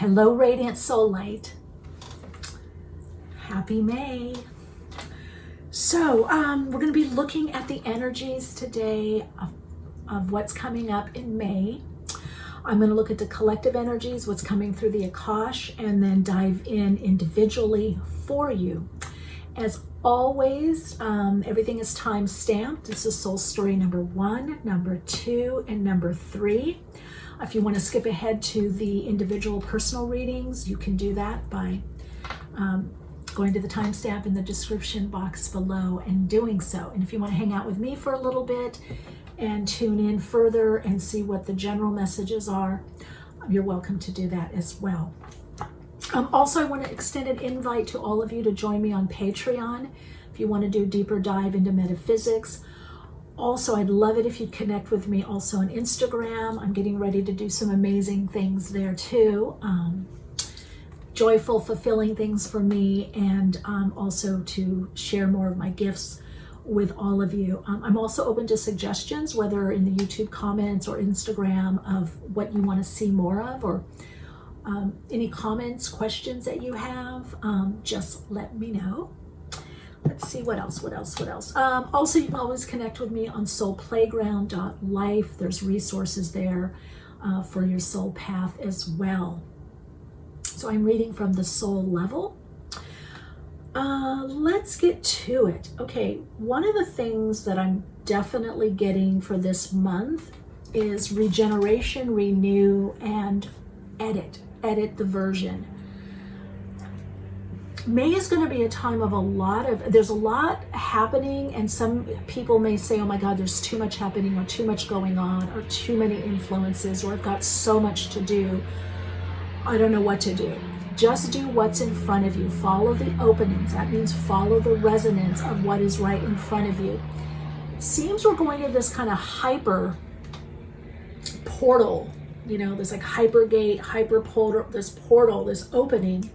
Hello, Radiant Soul Light. Happy May. So we're going to be looking at the energies today of what's coming up in May. I'm going to look at the collective energies, what's coming through the Akashic, and then dive in individually for you. As always, everything is time stamped. This is soul story number 1, number 2, and number 3. If you want to skip ahead to the individual personal readings, you can do that by going to the timestamp in the description box below and doing so. And if you want to hang out with me for a little bit and tune in further and see what the general messages are, you're welcome to do that as well. Also, I want to extend an invite to all of you to join me on Patreon if you want to do a deeper dive into metaphysics. Also, I'd love it if you'd connect with me also on Instagram. I'm getting ready to do some amazing things there too. Joyful, fulfilling things for me, and also to share more of my gifts with all of you. I'm also open to suggestions, whether in the YouTube comments or Instagram, of what you want to see more of, or any comments, questions that you have, just let me know. Let's see, what else? Also, you can always connect with me on soulplayground.life. There's resources there for your soul path as well. So I'm reading from the soul level. Let's get to it. Okay, one of the things that I'm definitely getting for this month is regeneration, renew, and edit the version. May is going to be a time of there's a lot happening, and some people may say, oh my God, there's too much happening, or too much going on, or too many influences, or I've got so much to do, I don't know what to do. Just do what's in front of you. Follow the openings. That means follow the resonance of what is right in front of you. It seems we're going to this kind of hyper portal, there's like hypergate, hyper portal, this opening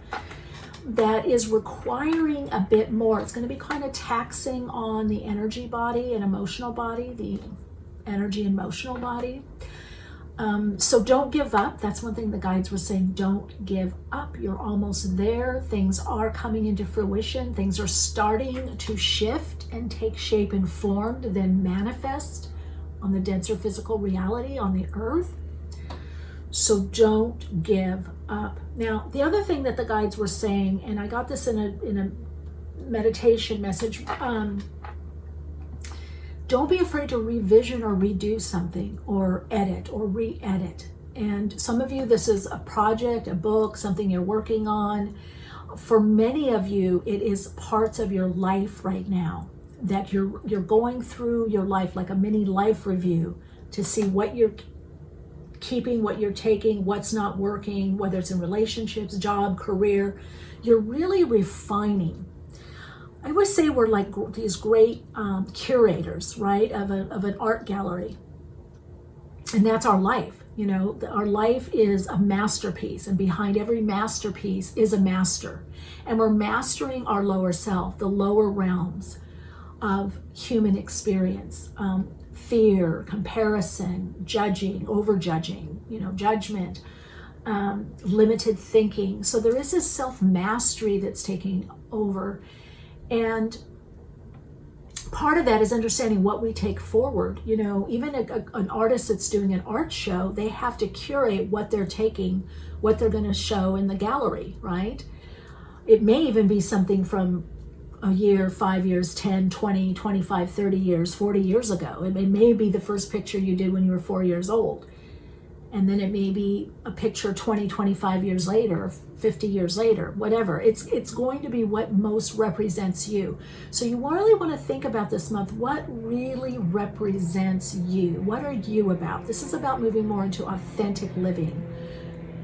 that is requiring a bit more. It's going to be kind of taxing on the energy body and emotional body, the energy and emotional body. So don't give up. That's one thing the guides were saying. Don't give up. You're almost there. Things are coming into fruition. Things are starting to shift and take shape and form to then manifest on the denser physical reality on the earth. So don't give up. Now, the other thing that the guides were saying, and I got this in a meditation message, don't be afraid to revision or redo something, or edit or re-edit. And some of you, this is a project, a book, something you're working on. For many of you, it is parts of your life right now that you're going through your life like a mini life review to see what you're keeping, what you're taking, what's not working, whether it's in relationships, job, career. You're really refining. I always say we're like these great curators, right, of an art gallery. And that's our life. Our life is a masterpiece, and behind every masterpiece is a master. And we're mastering our lower self, the lower realms of human experience. Fear, comparison, judging, overjudging, judgment, limited thinking. So there is this self-mastery that's taking over. And part of that is understanding what we take forward. Even an artist that's doing an art show, they have to curate what they're taking, what they're going to show in the gallery, right? It may even be something from a year, 5 years, 10, 20, 25, 30 years, 40 years ago. It may be the first picture you did when you were 4 years old. And then it may be a picture 20, 25 years later, 50 years later, whatever. It's going to be what most represents you. So you really want to think about this month, what really represents you? What are you about? This is about moving more into authentic living,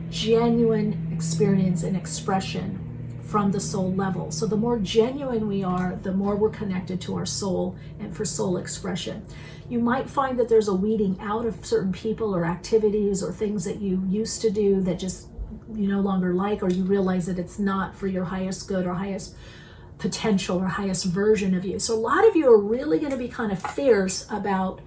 genuine experience and expression from the soul level. So the more genuine we are, the more we're connected to our soul and for soul expression. You might find that there's a weeding out of certain people or activities or things that you used to do that just you no longer like, or you realize that it's not for your highest good or highest potential or highest version of you. So a lot of you are really going to be kind of fierce about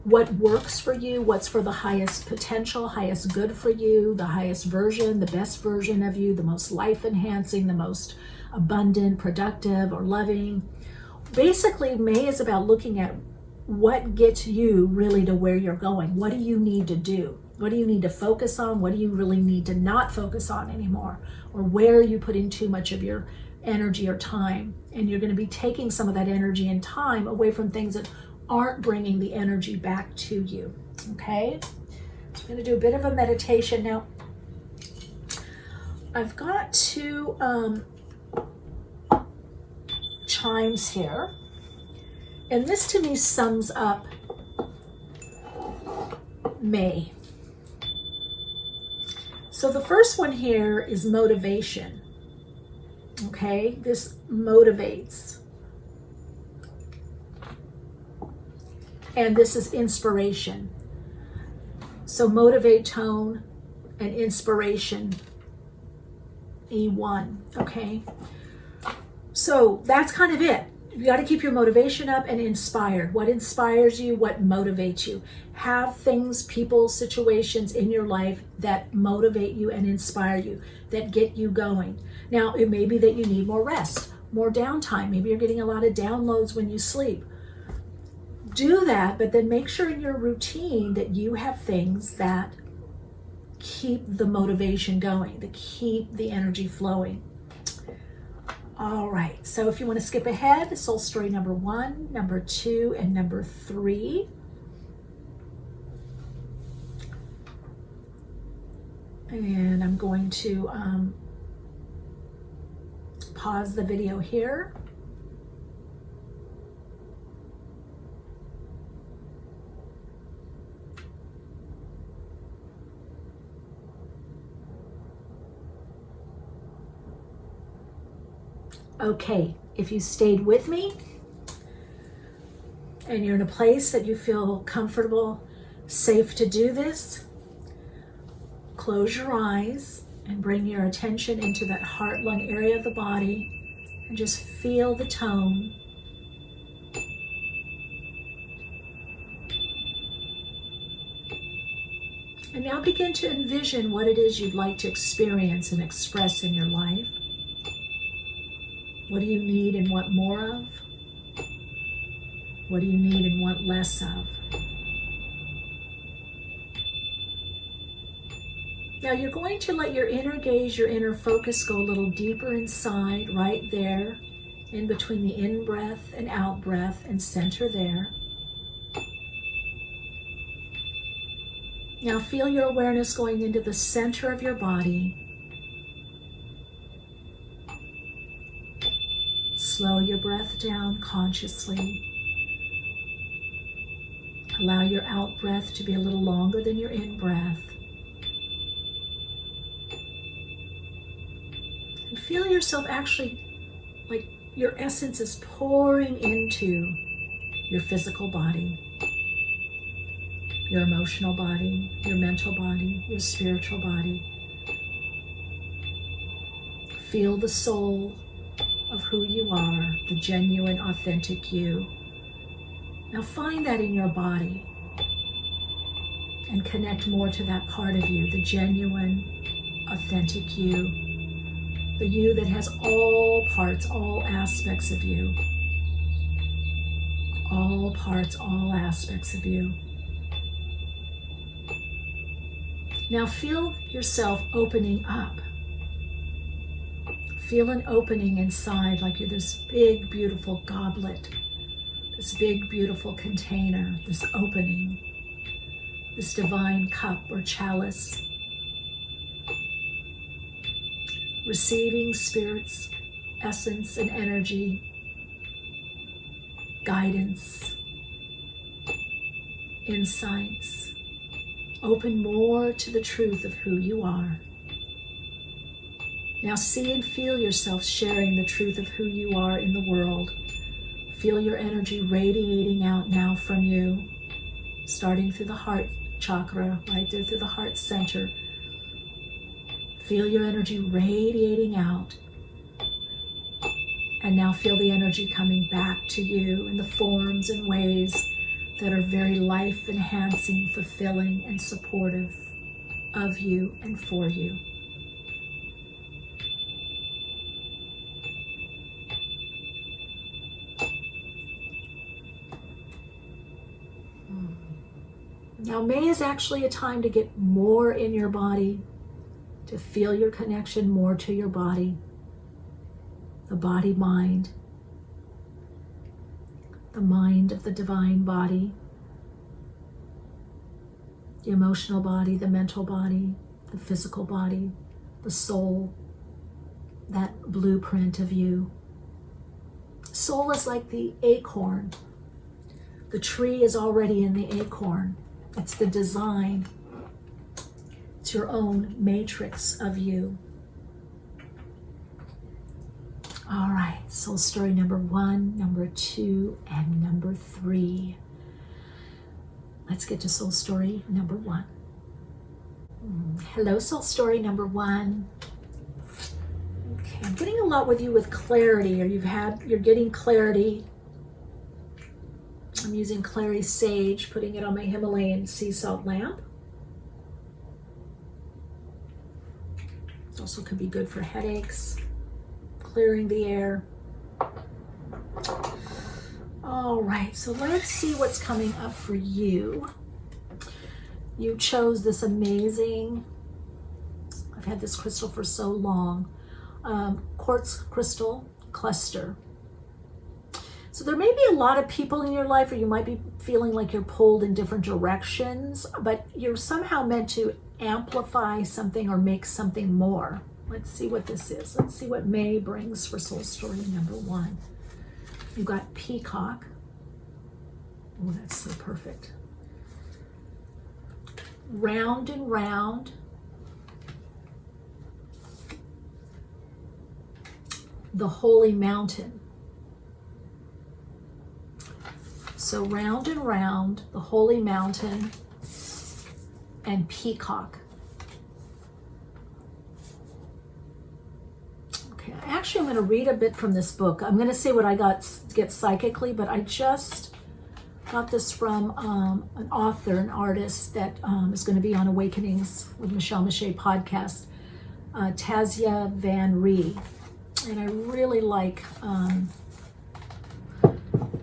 what works for you, what's for the highest potential, highest good for you, the highest version, the best version of you, the most life enhancing, the most abundant, productive, or loving. Basically, May is about looking at what gets you really to where you're going. What do you need to do? What do you need to focus on? What do you really need to not focus on anymore? Or where are you putting too much of your energy or time? And you're going to be taking some of that energy and time away from things that aren't bringing the energy back to you. Okay? So I'm going to do a bit of a meditation. Now, I've got two chimes here. And this to me sums up May. So the first one here is motivation. Okay, this motivates. And this is inspiration. So motivate, tone, and inspiration, E1. Okay, so that's kind of it. You got to keep your motivation up and inspired. What inspires you? What motivates you? Have things, people, situations in your life that motivate you and inspire you, that get you going. Now, it may be that you need more rest, more downtime. Maybe you're getting a lot of downloads when you sleep. Do that, but then make sure in your routine that you have things that keep the motivation going, that keep the energy flowing. All right, so if you want to skip ahead, soul story number 1, number 2, and number 3. And I'm going to pause the video here. Okay, if you stayed with me and you're in a place that you feel comfortable, safe to do this, close your eyes and bring your attention into that heart-lung area of the body and just feel the tone. And now begin to envision what it is you'd like to experience and express in your life. What do you need and want more of? What do you need and want less of? Now you're going to let your inner gaze, your inner focus go a little deeper inside, right there, in between the in-breath and out-breath, and center there. Now feel your awareness going into the center of your body. Slow your breath down consciously. Allow your out breath to be a little longer than your in breath. And feel yourself actually like your essence is pouring into your physical body, your emotional body, your mental body, your spiritual body. Feel the soul of who you are, the genuine, authentic you. Now find that in your body and connect more to that part of you, the genuine, authentic you, the you that has all parts, all aspects of you, all parts, all aspects of you. Now feel yourself opening up. Feel an opening inside, like you're this big, beautiful goblet, this big, beautiful container, this opening, this divine cup or chalice, receiving Spirit's essence and energy, guidance, insights. Open more to the truth of who you are. Now see and feel yourself sharing the truth of who you are in the world. Feel your energy radiating out now from you, starting through the heart chakra, right there through the heart center. Feel your energy radiating out. And now feel the energy coming back to you in the forms and ways that are very life enhancing, fulfilling, and supportive of you and for you. Now, May is actually a time to get more in your body, to feel your connection more to your body, the body-mind, the mind of the divine body, the emotional body, the mental body, the physical body, the soul, that blueprint of you. Soul is like the acorn. The tree is already in the acorn. It's the design. It's your own matrix of you. All right, soul story number 1, number 2, and number 3. Let's get to soul story number 1. Hello, soul story number 1. Okay, I'm getting a lot with you with clarity, or you're getting clarity. I'm using Clary Sage, putting it on my Himalayan sea salt lamp. It also could be good for headaches, clearing the air. All right, so let's see what's coming up for you. You chose this amazing, I've had this crystal for so long, quartz crystal cluster. So there may be a lot of people in your life, or you might be feeling like you're pulled in different directions, but you're somehow meant to amplify something or make something more. Let's see what this is. Let's see what May brings for soul story number 1. You've got peacock. Oh, that's so perfect. Round and round. The holy mountain. So round and round, the holy mountain, and peacock. Okay, actually I'm going to read a bit from this book. I'm going to say what I get psychically, but I just got this from an author, an artist that is going to be on Awakenings with Michele Meiche podcast, Tazia Van Ree. And I really like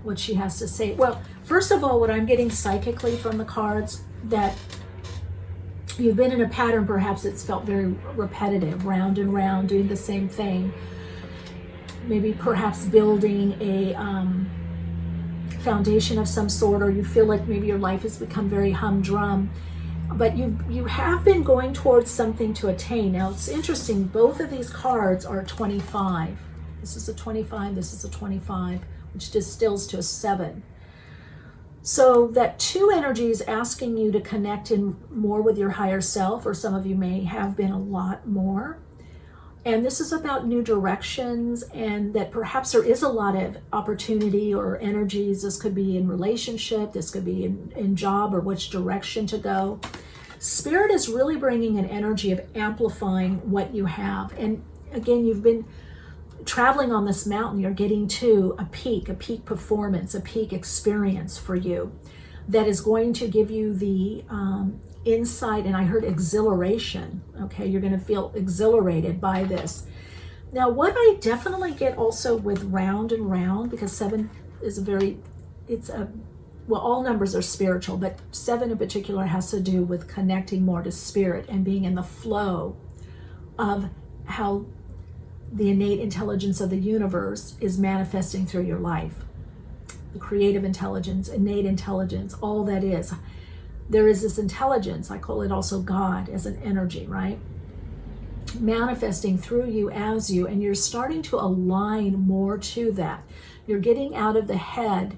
what she has to say. Well, first of all, what I'm getting psychically from the cards, that you've been in a pattern, perhaps it's felt very repetitive, round and round, doing the same thing. Maybe perhaps building a foundation of some sort, or you feel like maybe your life has become very humdrum, but you have been going towards something to attain. Now it's interesting, both of these cards are 25. This is a 25, this is a 25, which distills to a 7. So that 2 energy is asking you to connect in more with your higher self, or some of you may have been a lot more. And this is about new directions, and that perhaps there is a lot of opportunity or energies. This could be in relationship, this could be in job, or which direction to go. Spirit is really bringing an energy of amplifying what you have. And again, you've been traveling on this mountain, you're getting to a peak performance, a peak experience for you that is going to give you the insight, and I heard exhilaration. Okay, you're going to feel exhilarated by this. Now, what I definitely get also with round and round, because 7 is well, all numbers are spiritual, but 7 in particular has to do with connecting more to spirit and being in the flow of how the innate intelligence of the universe is manifesting through your life. The creative intelligence, innate intelligence, all that is. There is this intelligence, I call it also God, as an energy, right? Manifesting through you as you, and you're starting to align more to that. You're getting out of the head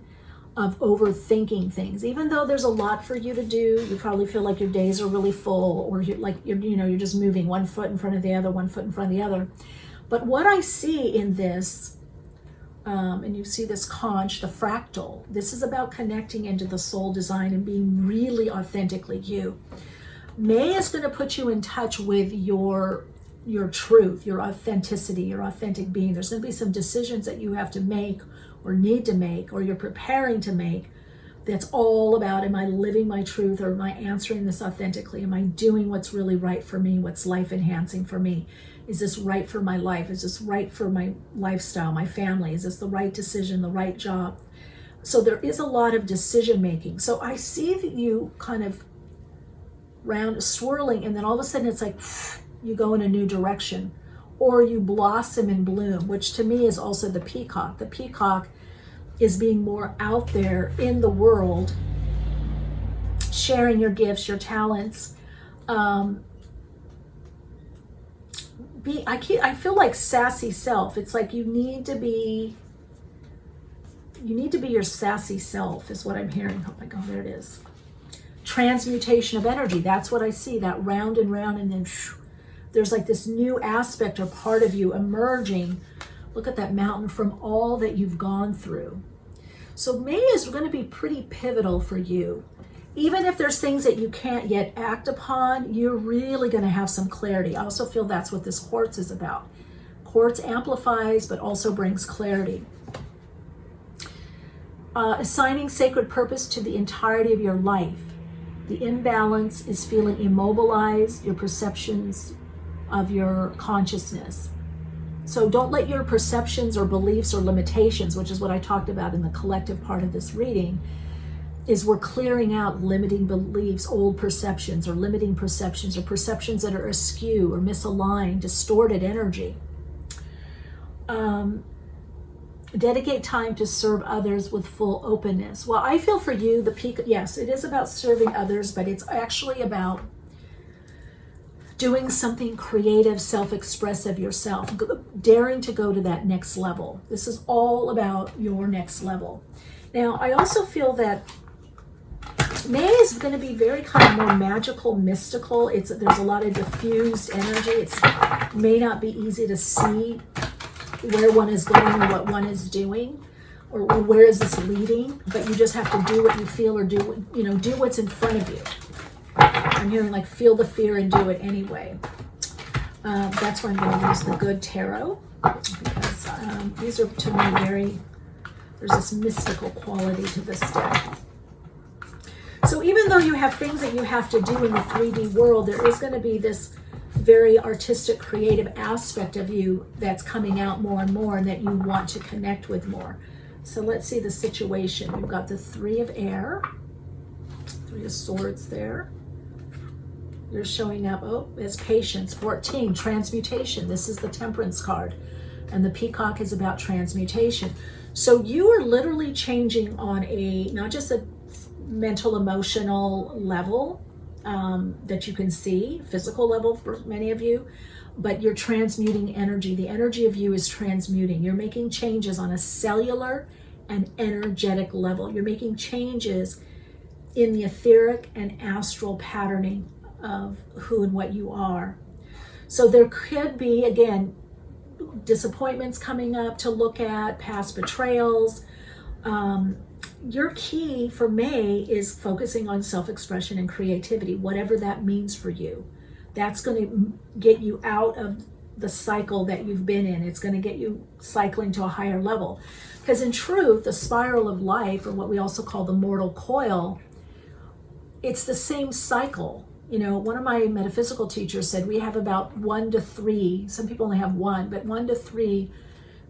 of overthinking things. Even though there's a lot for you to do, you probably feel like your days are really full, or you're just moving one foot in front of the other, one foot in front of the other. But what I see in this, and you see this conch, the fractal, this is about connecting into the soul design and being really authentically you. May is going to put you in touch with your truth, your authenticity, your authentic being. There's going to be some decisions that you have to make or need to make, or you're preparing to make, that's all about, am I living my truth, or am I answering this authentically? Am I doing what's really right for me? What's life enhancing for me? Is this right for my life? Is this right for my lifestyle, my family? Is this the right decision, the right job? So there is a lot of decision making. So I see that you kind of swirling, and then all of a sudden it's like you go in a new direction, or you blossom and bloom, which to me is also the peacock. The peacock is being more out there in the world, sharing your gifts, your talents. I feel like sassy self. It's like you need to be your sassy self is what I'm hearing. Oh my God, there it is. Transmutation of energy. That's what I see, that round and round, and then there's like this new aspect or part of you emerging. Look at that mountain, from all that you've gone through. So May is going to be pretty pivotal for you. Even if there's things that you can't yet act upon, you're really going to have some clarity. I also feel that's what this quartz is about. Quartz amplifies, but also brings clarity. Assigning sacred purpose to the entirety of your life. The imbalance is feeling immobilized, your perceptions of your consciousness. So don't let your perceptions or beliefs or limitations, which is what I talked about in the collective part of this reading, is we're clearing out limiting beliefs, old perceptions, or limiting perceptions, or perceptions that are askew or misaligned, distorted energy. Dedicate time to serve others with full openness. Well, I feel for you, the peak, yes, it is about serving others, but it's actually about doing something creative, self-expressive yourself, daring to go to that next level. This is all about your next level. Now, I also feel that May is going to be very kind of more magical, mystical. There's a lot of diffused energy. It may not be easy to see where one is going or what one is doing, or where is this leading, but you just have to do what you feel, or do what's in front of you. I'm hearing like feel the fear and do it anyway. That's why I'm going to use the Good Tarot, because these are to me there's this mystical quality to this deck. So even though you have things that you have to do in the 3D world, there is going to be this very artistic, creative aspect of you that's coming out more and more, and that you want to connect with more. So let's see the situation. We've got the Three of Air, Three of Swords there. You're showing up, as patience. 14, transmutation. This is the Temperance card. And the peacock is about transmutation. So you are literally changing on not just a mental, emotional level that you can see, physical level for many of you, but you're transmuting energy. The energy of you is transmuting. You're making changes on a cellular and energetic level. You're making changes in the etheric and astral patterning of who and what you are. So there could be, again, disappointments coming up to look at, past betrayals. Your key for May is focusing on self-expression and creativity, whatever that means for you. That's going to get you out of the cycle that you've been in. It's going to get you cycling to a higher level. Because in truth, the spiral of life, or what we also call the mortal coil, it's the same cycle. One of my metaphysical teachers said we have about 1 to 3, some people only have 1, but 1 to 3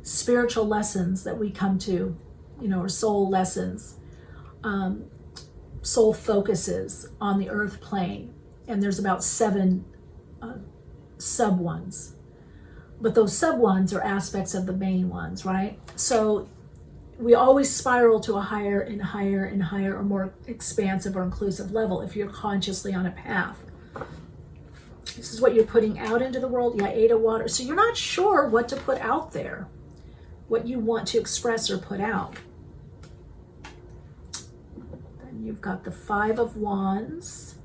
spiritual lessons that we come to, or soul lessons, soul focuses on the earth plane. And there's about 7 sub ones. But those sub ones are aspects of the main ones, right? So we always spiral to a higher and higher and higher, or more expansive or inclusive level if you're consciously on a path. This is what you're putting out into the world. Yeah, 8 of water. So you're not sure what to put out there, what you want to express or put out. Then you've got the 5 of Wands.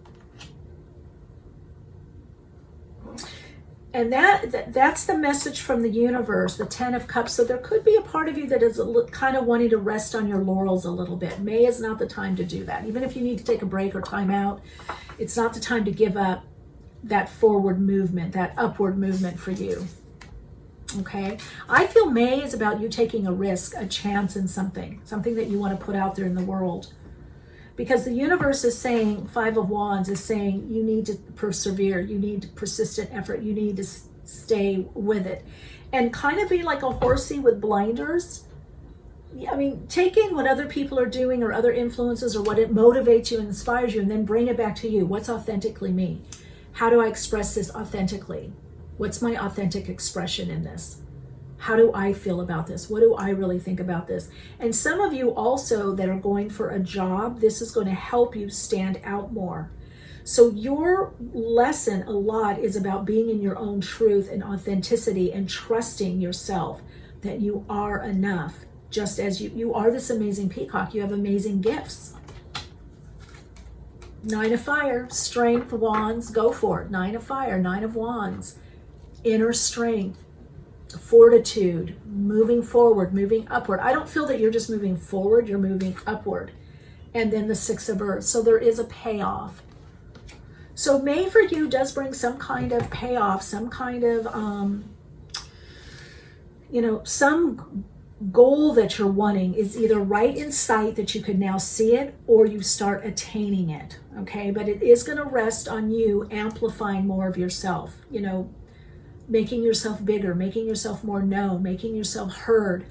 And that's the message from the universe, the 10 of Cups. So there could be a part of you that is kind of wanting to rest on your laurels a little bit. May is not the time to do that. Even if you need to take a break or time out, it's not the time to give up that forward movement, that upward movement for you. Okay? I feel May is about you taking a risk, a chance in something that you want to put out there in the world. Because the universe is saying, Five of Wands is saying, you need to persevere, you need persistent effort, you need to stay with it. And kind of be like a horsey with blinders. I mean, take in what other people are doing or other influences or what it motivates you and inspires you, and then bring it back to you. What's authentically me? How do I express this authentically? What's my authentic expression in this? How do I feel about this? What do I really think about this? And some of you also that are going for a job, this is going to help you stand out more. So your lesson a lot is about being in your own truth and authenticity and trusting yourself that you are enough. Just as you are this amazing peacock, you have amazing gifts. Nine of Fire, strength, wands, go for it. Nine of Fire, Nine of Wands, inner strength, fortitude, moving forward, moving upward. I don't feel that you're just moving forward, you're moving upward. And then the Six of Earth. So there is a payoff. So May for you does bring some kind of payoff, some kind of, some goal that you're wanting is either right in sight that you could now see it, or you start attaining it, okay? But it is going to rest on you amplifying more of yourself, making yourself bigger, making yourself more known, making yourself heard,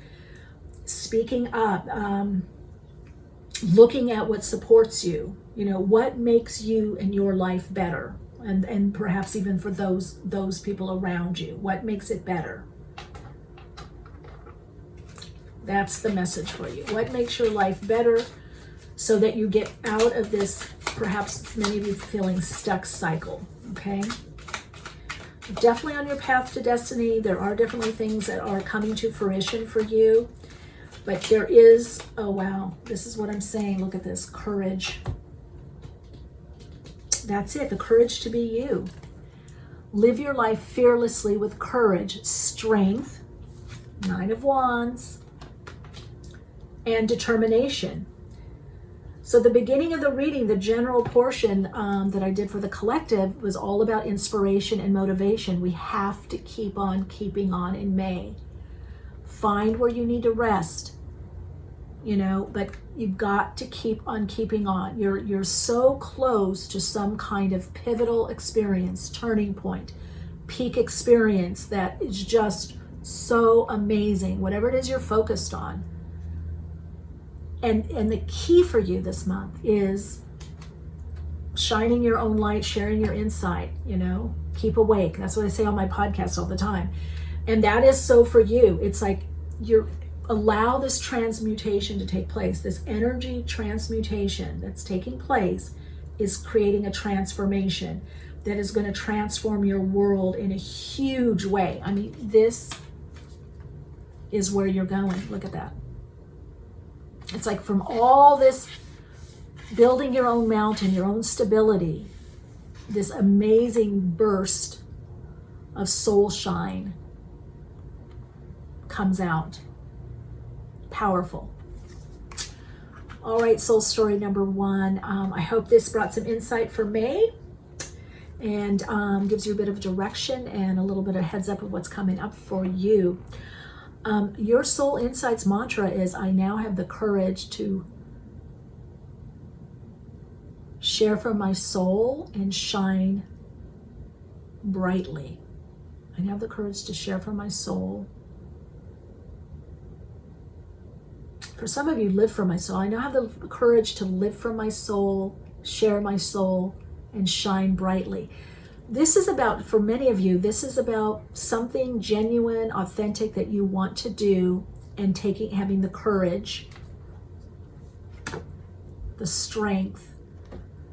speaking up, looking at what supports you, what makes you and your life better, and perhaps even for those people around you, what makes it better. That's the message for you. What makes your life better so that you get out of this, perhaps many of you feeling stuck cycle, okay? Definitely on your path to destiny. There are definitely things that are coming to fruition for you, but there is, oh wow, this is what I'm saying. Look at this, courage. That's it, the courage to be you. Live your life fearlessly with courage, strength, Nine of Wands, and determination. So the beginning of the reading, the general portion that I did for the collective was all about inspiration and motivation. We have to keep on keeping on in May. Find where you need to rest, but you've got to keep on keeping on. You're so close to some kind of pivotal experience, turning point, peak experience that is just so amazing, whatever it is you're focused on. And the key for you this month is shining your own light, sharing your insight, keep awake. That's what I say on my podcast all the time. And that is so for you. It's like allow this transmutation to take place. This energy transmutation that's taking place is creating a transformation that is going to transform your world in a huge way. I mean, this is where you're going. Look at that. It's like from all this building your own mountain, your own stability, this amazing burst of soul shine comes out. Powerful. All right, soul story number 1. I hope this brought some insight for May and gives you a bit of direction and a little bit of heads up of what's coming up for you. Your soul insights mantra is, I now have the courage to share from my soul and shine brightly. I now have the courage to share from my soul. For some of you, live from my soul. I now have the courage to live from my soul, share my soul, and shine brightly. This is about, for many of you, this is about something genuine, authentic that you want to do, and having the courage, the strength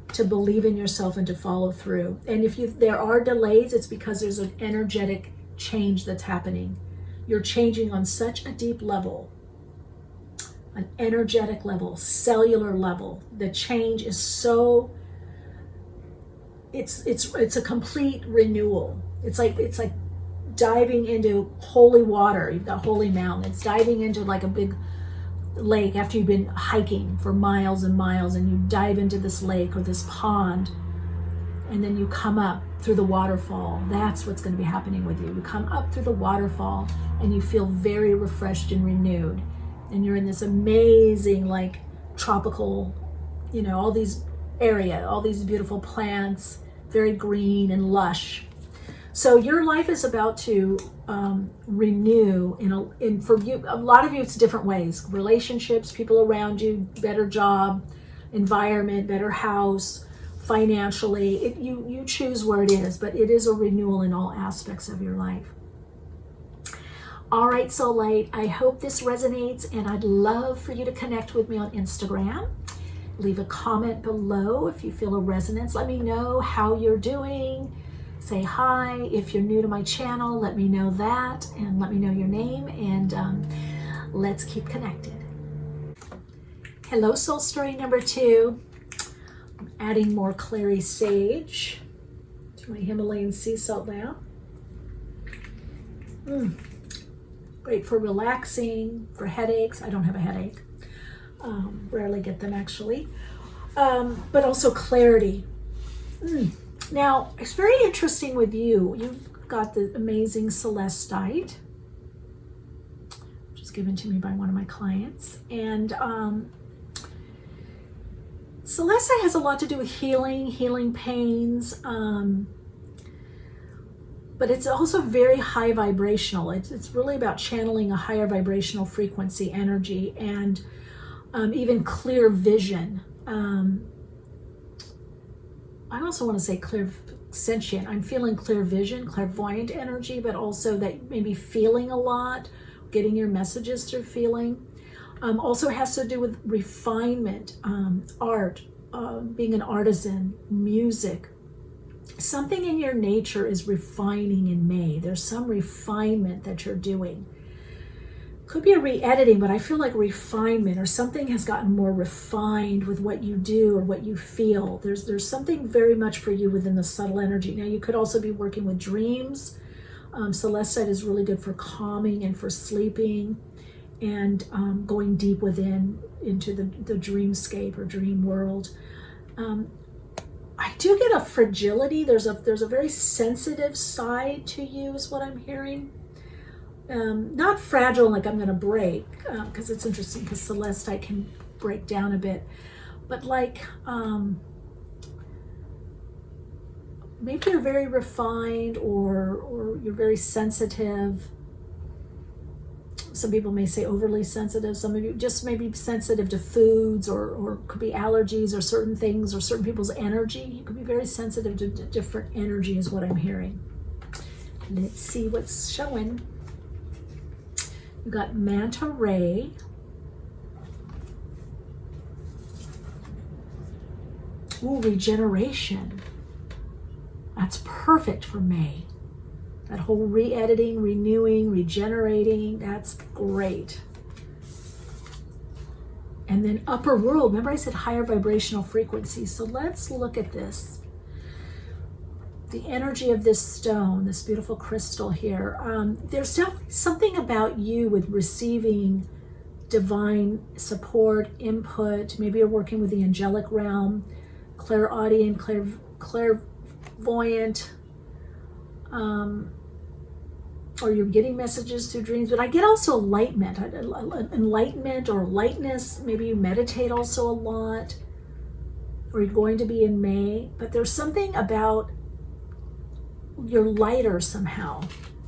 to believe in yourself and to follow through. And if there are delays, it's because there's an energetic change that's happening. You're changing on such a deep level, an energetic level, cellular level. The change is so, it's a complete renewal. It's like diving into holy water. You've got holy mountain. It's diving into like a big lake after you've been hiking for miles and miles, and you dive into this lake or this pond, and then you come up through the waterfall. That's what's going to be happening with you. You come up through the waterfall and you feel very refreshed and renewed, and you're in this amazing like tropical all these beautiful plants, very green and lush. So your life is about to renew for you. A lot of you, it's different ways. Relationships, people around you, better job, environment, better house, financially. You choose where it is, but it is a renewal in all aspects of your life. All right, Soul Light, I hope this resonates, and I'd love for you to connect with me on Instagram. Leave a comment below if you feel a resonance. Let me know how you're doing. Say hi. If you're new to my channel, let me know that, and let me know your name, and let's keep connected. Hello, Soul Story number 2. I'm adding more clary sage to my Himalayan sea salt now. Great for relaxing, for headaches. I don't have a headache. Rarely get them, actually. But also clarity. Now, it's very interesting with you. You've got the amazing celestite, which is given to me by one of my clients. And celestite has a lot to do with healing pains, but it's also very high vibrational. It's really about channeling a higher vibrational frequency energy, and even clear vision. I also want to say clairsentient. I'm feeling clear vision, clairvoyant energy, but also that maybe feeling a lot, getting your messages through feeling. Also has to do with refinement, art, being an artisan, music. Something in your nature is refining in May. There's some refinement that you're doing. Could be a re-editing, but I feel like refinement, or something has gotten more refined with what you do or what you feel. There's something very much for you within the subtle energy. Now, you could also be working with dreams. Celestite is really good for calming and for sleeping, and going deep within into the dreamscape or dream world. I do get a fragility. There's a very sensitive side to you, is what I'm hearing. Not fragile, like I'm going to break, because it's interesting, because celestite can break down a bit, but like maybe you're very refined, or you're very sensitive. Some people may say overly sensitive. Some of you just may be sensitive to foods, or could be allergies, or certain things, or certain people's energy. You could be very sensitive to different energy, is what I'm hearing. Let's see what's showing. We've got manta ray. Ooh, regeneration. That's perfect for May. That whole re-editing, renewing, regenerating, that's great. And then upper world. Remember I said higher vibrational frequency. So let's look at this. The energy of this stone, this beautiful crystal here. There's definitely something about you with receiving divine support, input. Maybe you're working with the angelic realm, clairaudient, clairvoyant, or you're getting messages through dreams. But I get also enlightenment or lightness. Maybe you meditate also a lot, or you're going to be in May. But there's something about you're lighter somehow,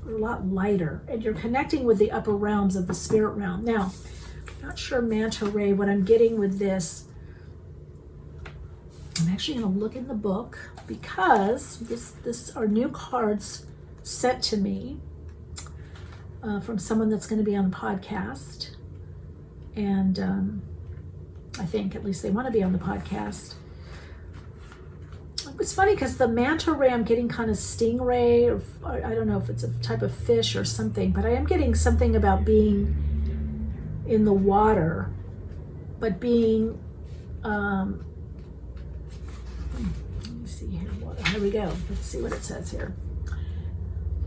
a lot lighter, and you're connecting with the upper realms of the spirit realm. Now, I'm not sure manta ray, what I'm getting with this, I'm actually going to look in the book, because this are new cards sent to me from someone that's going to be on the podcast, and I think at least they want to be on the podcast. It's funny because the manta ray, I'm getting kind of stingray, or I don't know if it's a type of fish or something, but I am getting something about being in the water, but being, let me see here, here we go. Let's see what it says here.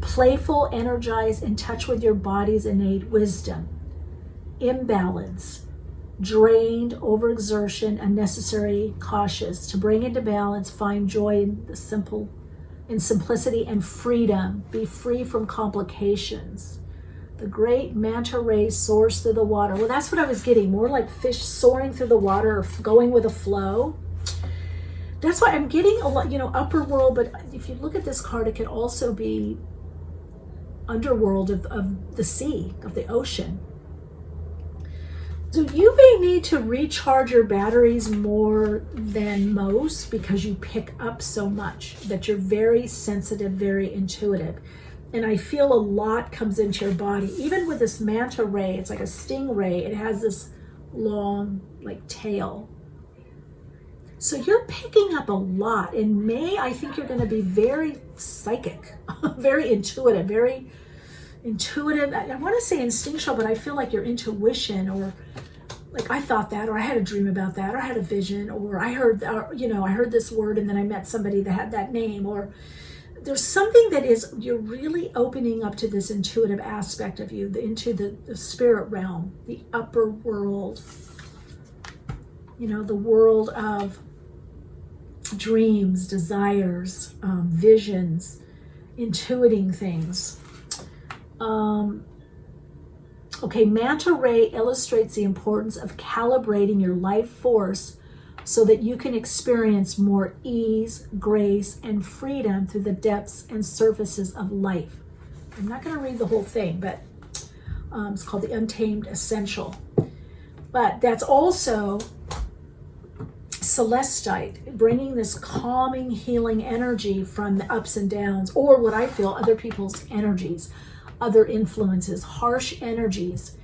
Playful, energized, in touch with your body's innate wisdom. Imbalance. Drained, overexertion, unnecessary, cautious. To bring into balance, find joy in simplicity and freedom. Be free from complications. The great manta ray soars through the water. Well, that's what I was getting, more like fish soaring through the water or going with a flow. That's why I'm getting a lot, upper world, but if you look at this card, it could also be underworld of the sea, of the ocean. So you may need to recharge your batteries more than most because you pick up so much, that you're very sensitive, very intuitive. And I feel a lot comes into your body. Even with this manta ray, it's like a stingray. It has this long, tail. So you're picking up a lot. In May, I think you're going to be very psychic, very intuitive, I want to say instinctual, but I feel like your intuition, or I thought that, or I had a dream about that, or I had a vision, or I heard, I heard this word and then I met somebody that had that name, or there's something that is, you're really opening up to this intuitive aspect of you, into the spirit realm, the upper world, the world of dreams, desires, visions, intuiting things. Okay, manta ray illustrates the importance of calibrating your life force so that you can experience more ease, grace, and freedom through the depths and surfaces of life. I'm not going to read the whole thing, but it's called the Untamed Essential. But that's also celestite, bringing this calming, healing energy from the ups and downs, or what I feel, other people's energies, other influences, harsh energies.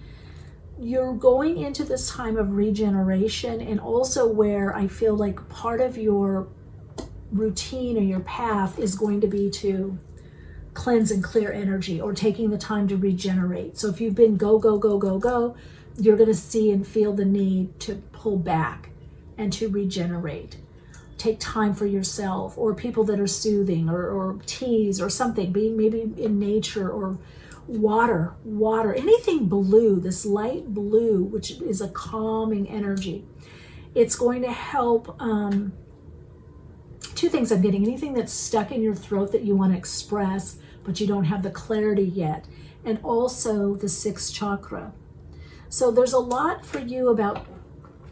You're going into this time of regeneration, and also where I feel like part of your routine or your path is going to be to cleanse and clear energy, or taking the time to regenerate. So if you've been go, go, go, go, go, you're going to see and feel the need to pull back and to regenerate. Take time for yourself, or people that are soothing, or teas or something, being maybe in nature, or water, anything blue, this light blue, which is a calming energy. It's going to help, two things I'm getting, anything that's stuck in your throat that you want to express, but you don't have the clarity yet, and also the sixth chakra. So there's a lot for you about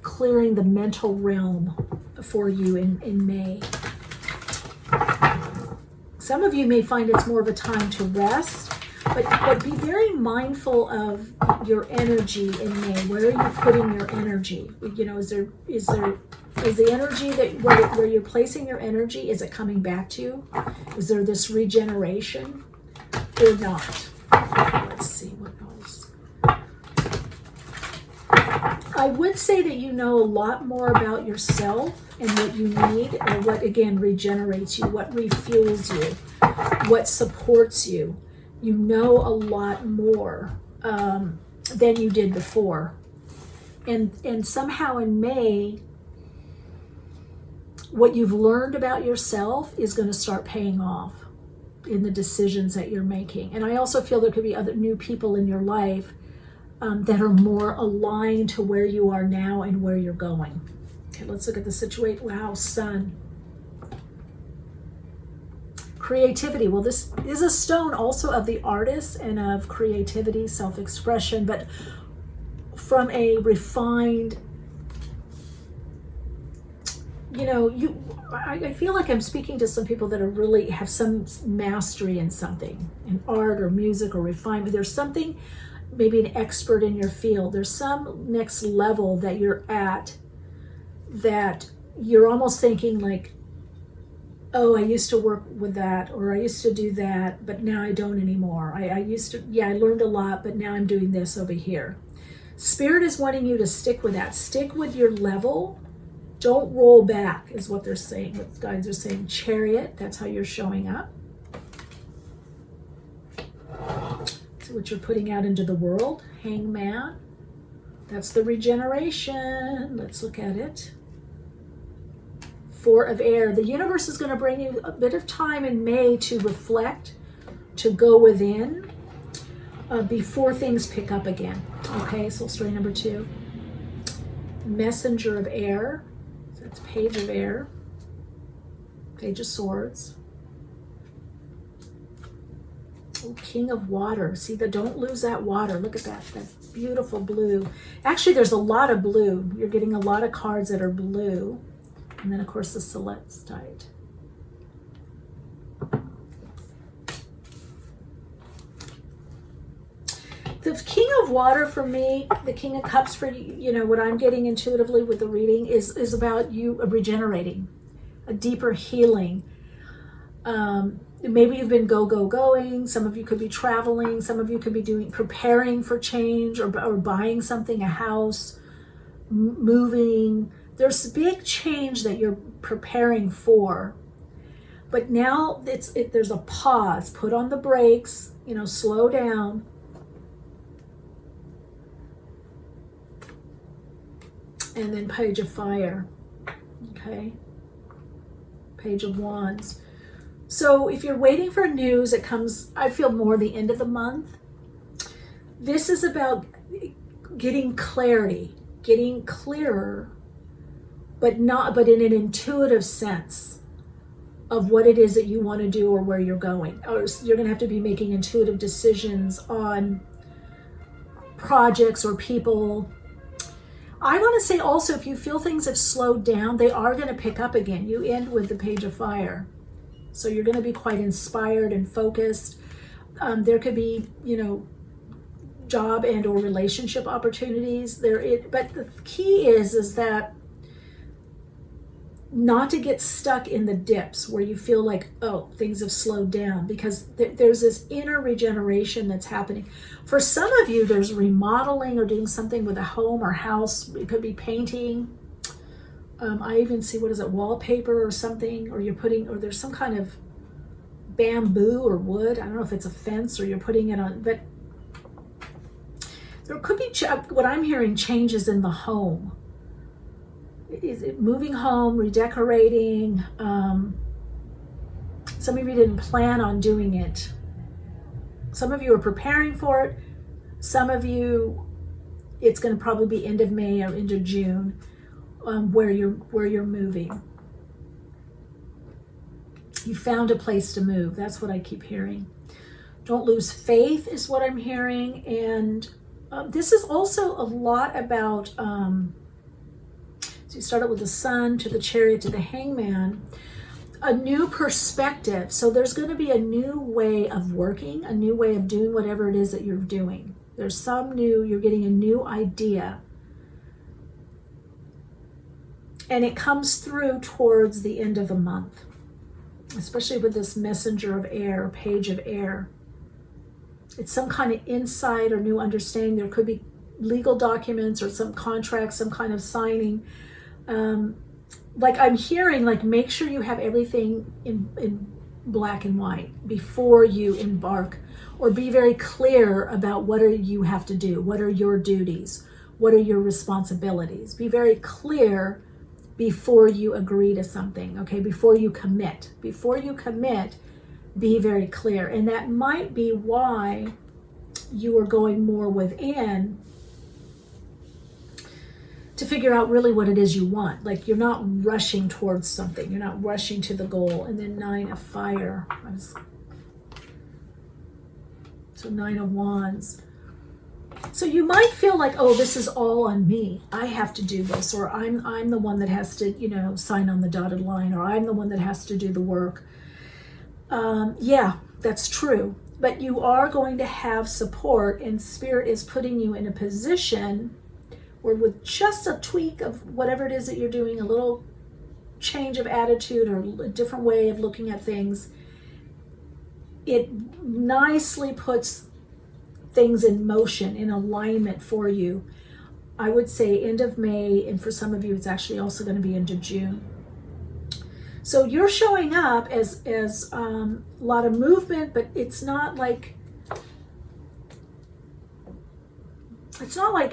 clearing the mental realm for you in May. Some of you may find it's more of a time to rest, but be very mindful of your energy in May. Where are you putting your energy? Is the energy that where you're placing your energy, is it coming back to you? Is there this regeneration or not? Let's see what else. I would say that you know a lot more about yourself and what you need, or what, again, regenerates you, what refuels you, what supports you. You know a lot more than you did before. And somehow in May, what you've learned about yourself is going to start paying off in the decisions that you're making. And I also feel there could be other new people in your life that are more aligned to where you are now and where you're going. Okay, let's look at the situation. Wow, Sun. Creativity. Well, this is a stone also of the artist and of creativity, self-expression, but from a refined, I feel like I'm speaking to some people that are really have some mastery in something, in art or music or refinement. There's something, maybe an expert in your field. There's some next level that you're at that you're almost thinking like, oh, I used to work with that, or I used to do that, but now I don't anymore. I learned a lot, but now I'm doing this over here. Spirit is wanting you to stick with that. Stick with your level. Don't roll back, is what they're saying. What guides are saying. Chariot, that's how you're showing up. So what you're putting out into the world. Hangman, that's the regeneration. Let's look at it. Four of Air. The universe is going to bring you a bit of time in May to reflect, to go within, before things pick up again. Okay, so story number 2. Messenger of Air. So that's Page of Air. Page of Swords. King of Water. See, don't lose that water. Look at that beautiful blue. Actually, there's a lot of blue. You're getting a lot of cards that are blue. And then, of course, the Celestite. The King of Water for me, the King of Cups for you, what I'm getting intuitively with the reading is about you regenerating, a deeper healing. Maybe you've been going. Some of you could be traveling. Some of you could be preparing for change or buying something, a house, moving. There's big change that you're preparing for. But now there's a pause. Put on the brakes, slow down. And then Page of Fire, okay? Page of Wands. So if you're waiting for news, it comes, I feel, more the end of the month. This is about getting clarity, getting clearer, but in an intuitive sense of what it is that you want to do or where you're going. Or you're going to have to be making intuitive decisions on projects or people. I want to say also, if you feel things have slowed down, they are going to pick up again. You end with the Page of Fire. So you're going to be quite inspired and focused. There could be, job and or relationship opportunities. But the key is that not to get stuck in the dips where you feel like, oh, things have slowed down, because there's this inner regeneration that's happening. For some of you, there's remodeling or doing something with a home or house. It could be painting. I even see, wallpaper or something, or there's some kind of bamboo or wood. I don't know if it's a fence or you're putting it on, but there could be, what I'm hearing, changes in the home. Is it moving home, redecorating? Some of you didn't plan on doing it. Some of you are preparing for it. Some of you, it's going to probably be end of May or end of June, where you're moving. You found a place to move. That's what I keep hearing. Don't lose faith is what I'm hearing. And this is also a lot about, so you started with the Sun to the Chariot to the Hangman, a new perspective. So there's going to be a new way of working, a new way of doing whatever it is that you're doing. You're getting a new idea. And it comes through towards the end of the month, especially with this Messenger of Air, Page of Air. It's some kind of insight or new understanding. There could be legal documents or some contracts, some kind of signing. Like I'm hearing, make sure you have everything in black and white before you embark, or be very clear about what you have to do. What are your duties? What are your responsibilities? Be very clear before you agree to something, okay? Before you commit. Before you commit, be very clear. And that might be why you are going more within to figure out really what it is you want. Like you're not rushing towards something. You're not rushing to the goal. And then 9 of Fire. So 9 of Wands. So you might feel like, oh, this is all on me. I have to do this, or I'm the one that has to, sign on the dotted line, or I'm the one that has to do the work. Yeah, that's true. But you are going to have support, and Spirit is putting you in a position where with just a tweak of whatever it is that you're doing, a little change of attitude or a different way of looking at things, it nicely puts things in motion, in alignment for you. I would say end of May, and for some of you it's actually also going to be into June. So you're showing up as a lot of movement, but it's not like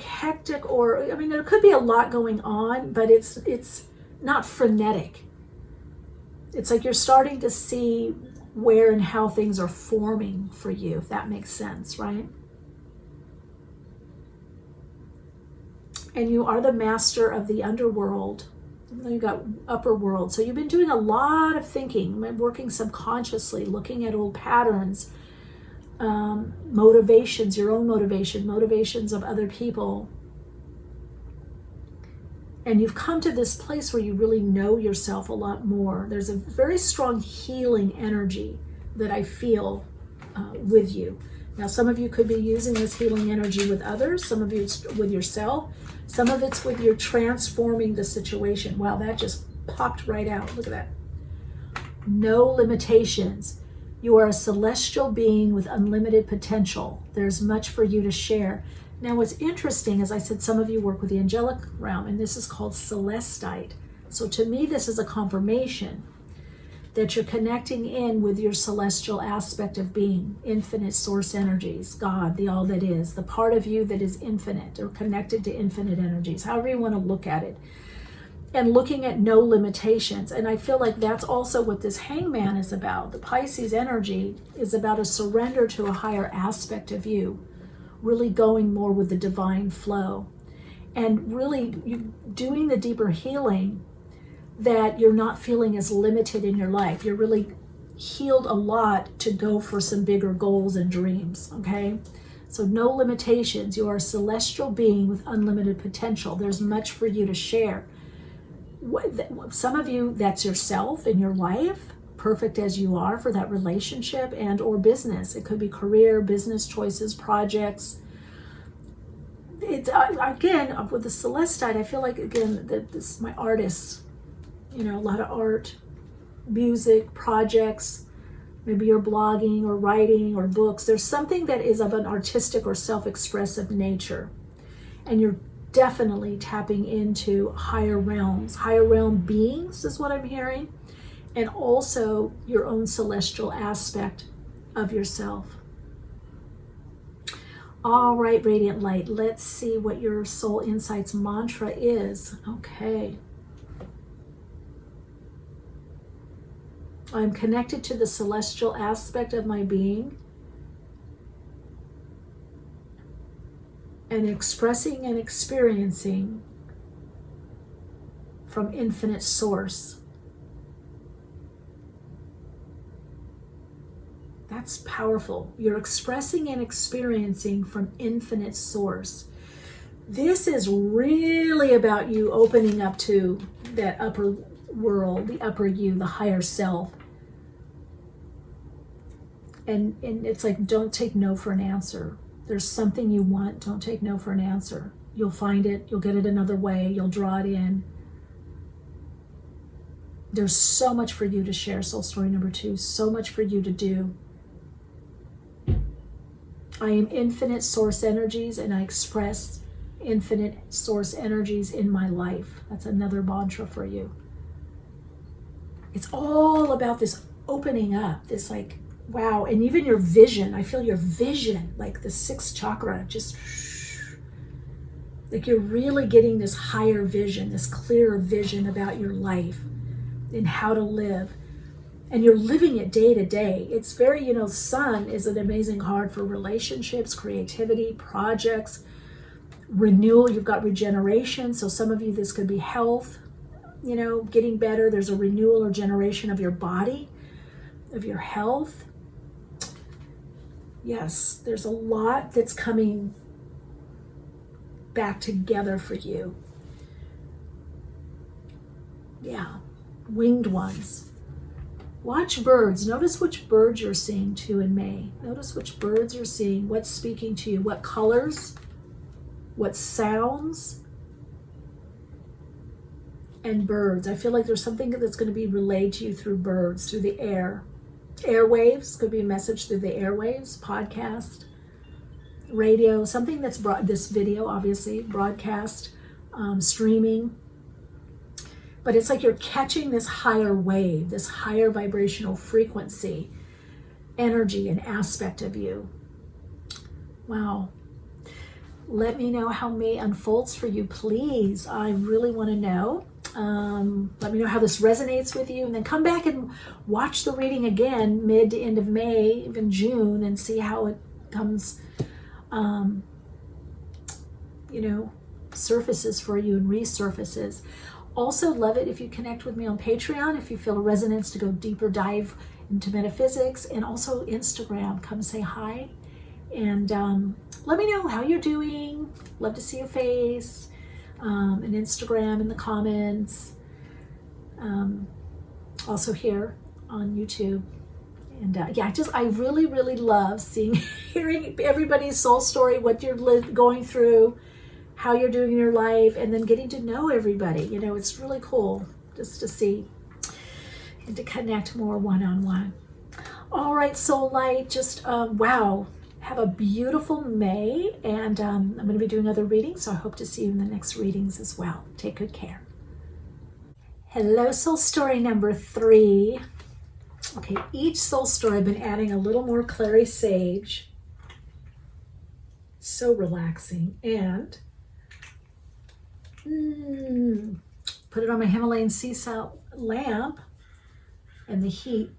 hectic, or there could be a lot going on, but it's not frenetic. It's like you're starting to see where and how things are forming for you, if that makes sense, right? And you are the master of the underworld. And then you've got upper world. So you've been doing a lot of thinking, working subconsciously, looking at old patterns, motivations, your own motivations of other people. And you've come to this place where you really know yourself a lot more. There's a very strong healing energy that I feel with you. Now, some of you could be using this healing energy with others. Some of you it's with yourself. Some of it's with your transforming the situation. Wow, that just popped right out. Look at that. No limitations. You are a celestial being with unlimited potential. There's much for you to share. Now, what's interesting is I said some of you work with the angelic realm, and this is called celestite. So to me, this is a confirmation that you're connecting in with your celestial aspect of being, infinite source energies, God, the all that is, the part of you that is infinite or connected to infinite energies, however you want to look at it. And looking at no limitations. And I feel like that's also what this hangman is about. The Pisces energy is about a surrender to a higher aspect of you, really going more with the divine flow. And really you doing the deeper healing that you're not feeling as limited in your life. You're really healed a lot to go for some bigger goals and dreams, okay? So no limitations. You are a celestial being with unlimited potential. There's much for you to share. Some of you, that's yourself in your life, perfect as you are for that relationship and or business. It could be career, business choices, projects. It's again, with the celestite, I feel like, again, this my artists, you know, a lot of art, music, projects, maybe you're blogging or writing or books. There's something that is of an artistic or self-expressive nature. And you're definitely tapping into higher realms, higher realm beings is what I'm hearing. And also your own celestial aspect of yourself. All right, Radiant Light, let's see what your Soul Insights mantra is. Okay. I'm connected to the celestial aspect of my being and expressing and experiencing from infinite source. That's powerful. You're expressing and experiencing from infinite source. This is really about you opening up to that upper world, the upper you, the higher self. And it's like, don't take no for an answer. There's something you want, don't take no for an answer. You'll find it, you'll get it another way, you'll draw it in. There's so much for you to share, soul story number 2, so much for you to do. I am infinite source energies and I express infinite source energies in my life. That's another mantra for you. It's all about this opening up, this like, wow, and even your vision. I feel your vision, like the 6th chakra, just like you're really getting this higher vision, this clearer vision about your life and how to live. And you're living it day to day. It's very, you know, Sun is an amazing card for relationships, creativity, projects, renewal. You've got regeneration. So some of you, this could be health, you know, getting better. There's a renewal or generation of your body, of your health. Yes, there's a lot that's coming back together for you. Yeah, winged ones. Watch birds. Notice which birds you're seeing too in May. Notice which birds you're seeing, what's speaking to you, what colors, what sounds, and birds. I feel like there's something that's going to be relayed to you through birds, through the air. Airwaves, could be a message through the airwaves, podcast, radio, something that's brought, this video obviously, broadcast, streaming. But it's like you're catching this higher wave, this higher vibrational frequency, energy and aspect of you. Wow. Let me know how May unfolds for you, please. I really want to know. Let me know how this resonates with you, and then come back and watch the reading again mid to end of May, even June, and see how it comes, surfaces for you and resurfaces. Also love it if you connect with me on Patreon, if you feel a resonance to go deeper dive into metaphysics, and also Instagram. Come say hi, and let me know how you're doing. Love to see your face, and Instagram in the comments. Also here on YouTube. And I really, really love hearing everybody's soul story, what you're going through, how you're doing in your life, and then getting to know everybody. You know, it's really cool just to see and to connect more one-on-one. All right, Soul Light, just wow. Have a beautiful May, and I'm going to be doing other readings, so I hope to see you in the next readings as well. Take good care. Hello, soul story number 3. Okay, each soul story I've been adding a little more clary sage. So relaxing. And put it on my Himalayan sea salt lamp, and the heat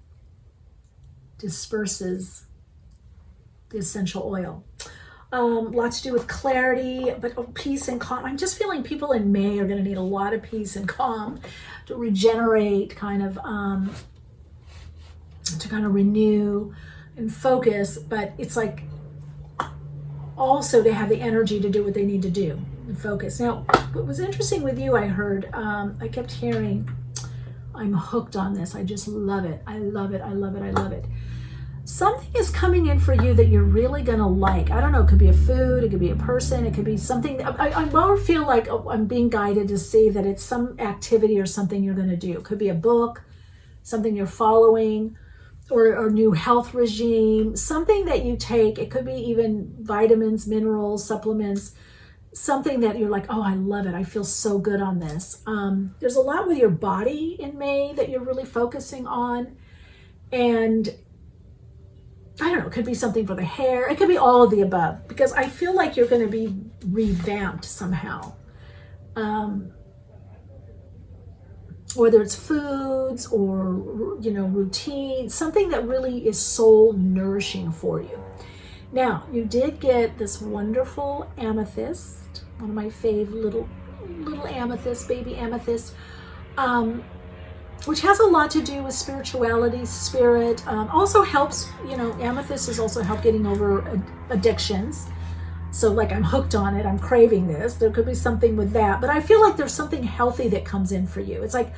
disperses the essential oil. Lots to do with clarity, but peace and calm. I'm just feeling people in May are going to need a lot of peace and calm to regenerate, kind of renew and focus. But it's like also they have the energy to do what they need to do and focus. Now, what was interesting with you, I heard, I kept hearing, I'm hooked on this. I just love it. I love it. I love it. I love it. Something is coming in for you that you're really going to like. I don't know. It could be a food. It could be a person. It could be something. I more feel like I'm being guided to see that it's some activity or something you're going to do. It could be a book, something you're following, or a new health regime, something that you take. It could be even vitamins, minerals, supplements, something that you're like, oh, I love it. I feel so good on this. There's a lot with your body in May that you're really focusing on. And I don't know, it could be something for the hair. It could be all of the above, because I feel like you're going to be revamped somehow. Whether it's foods or, you know, routine, something that really is soul nourishing for you. Now, you did get this wonderful amethyst, one of my fave little amethyst, baby amethyst, which has a lot to do with spirituality, spirit. Also helps, you know, amethyst has also helped getting over addictions. So like I'm hooked on it, I'm craving this. There could be something with that, but I feel like there's something healthy that comes in for you. It's like,